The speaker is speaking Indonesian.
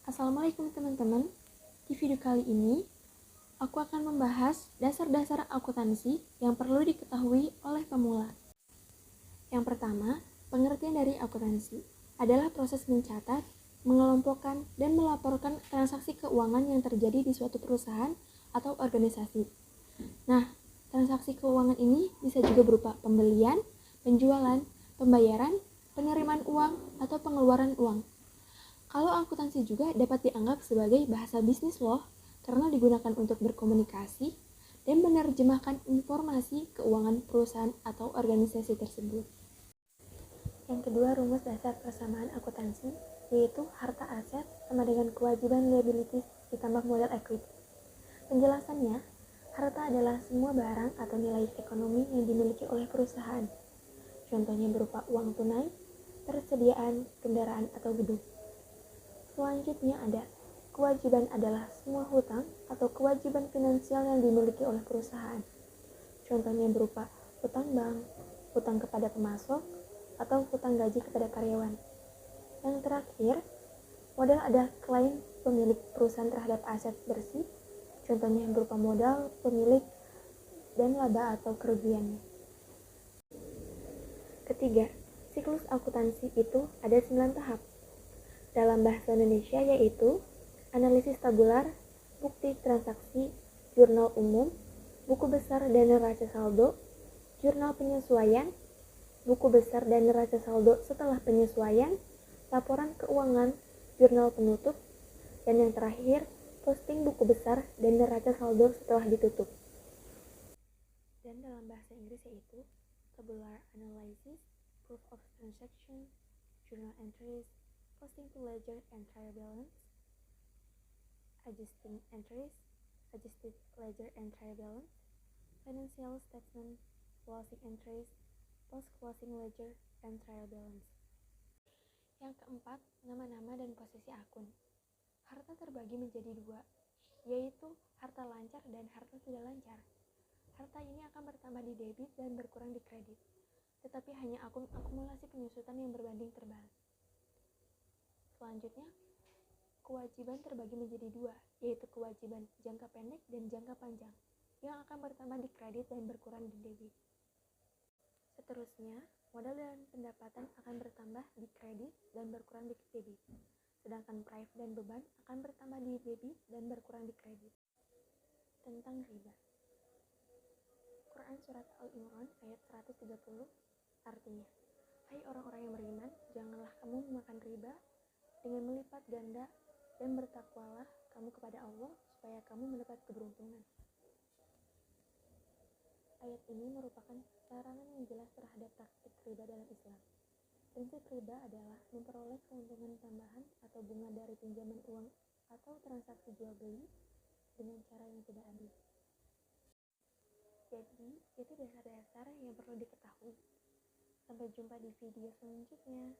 Assalamualaikum teman-teman. Di video kali ini, aku akan membahas dasar-dasar akuntansi yang perlu diketahui oleh pemula. Yang pertama, pengertian dari akuntansi adalah proses mencatat, mengelompokkan, dan melaporkan transaksi keuangan yang terjadi di suatu perusahaan atau organisasi. Nah, transaksi keuangan ini bisa juga berupa pembelian, penjualan, pembayaran, penerimaan uang, atau pengeluaran uang. Kalau akuntansi juga dapat dianggap sebagai bahasa bisnis loh, karena digunakan untuk berkomunikasi dan menerjemahkan informasi keuangan perusahaan atau organisasi tersebut. Yang kedua, rumus dasar persamaan akuntansi, yaitu harta aset sama dengan kewajiban liabilities ditambah modal equity. Penjelasannya, harta adalah semua barang atau nilai ekonomi yang dimiliki oleh perusahaan. Contohnya berupa uang tunai, persediaan, kendaraan, atau gedung. Selanjutnya ada kewajiban adalah semua hutang atau kewajiban finansial yang dimiliki oleh perusahaan. Contohnya berupa hutang bank, hutang kepada pemasok, atau hutang gaji kepada karyawan. Yang terakhir, modal ada klaim pemilik perusahaan terhadap aset bersih, contohnya berupa modal pemilik dan laba atau kerugiannya. Ketiga, siklus akuntansi itu ada 9 tahap. Dalam bahasa Indonesia yaitu analisis tabular, bukti transaksi, jurnal umum, buku besar dan neraca saldo, jurnal penyesuaian, buku besar dan neraca saldo setelah penyesuaian, laporan keuangan, jurnal penutup, dan yang terakhir, posting buku besar dan neraca saldo setelah ditutup. Dan dalam bahasa Inggris yaitu tabular analysis, proof of transaction, journal entries, posting to ledger and trial balance, adjusting entries, adjusted ledger and trial balance, financial statement, closing entries, post-closing ledger, and trial balance. Yang keempat, nama-nama dan posisi akun. Harta terbagi menjadi 2, yaitu harta lancar dan harta tidak lancar. Harta ini akan bertambah di debit dan berkurang di kredit, tetapi hanya akumulasi penyusutan yang berbanding terbalik. Selanjutnya, kewajiban terbagi menjadi 2, yaitu kewajiban jangka pendek dan jangka panjang, yang akan bertambah di kredit dan berkurang di debit. Seterusnya, modal dan pendapatan akan bertambah di kredit dan berkurang di debit. Sedangkan prive dan beban akan bertambah di debit dan berkurang di kredit. Tentang riba. Quran Surat Al-Imran ayat 130 artinya, hai orang-orang yang beriman, janganlah kamu memakan riba dengan melipat ganda, dan bertakwalah kamu kepada Allah supaya kamu mendapat keberuntungan. Ayat ini merupakan larangan yang jelas terhadap praktik riba dalam Islam. Prinsip riba adalah memperoleh keuntungan tambahan atau bunga dari pinjaman uang atau transaksi jual beli dengan cara yang tidak adil. Jadi, itu dasar-dasar yang perlu diketahui. Sampai jumpa di video selanjutnya.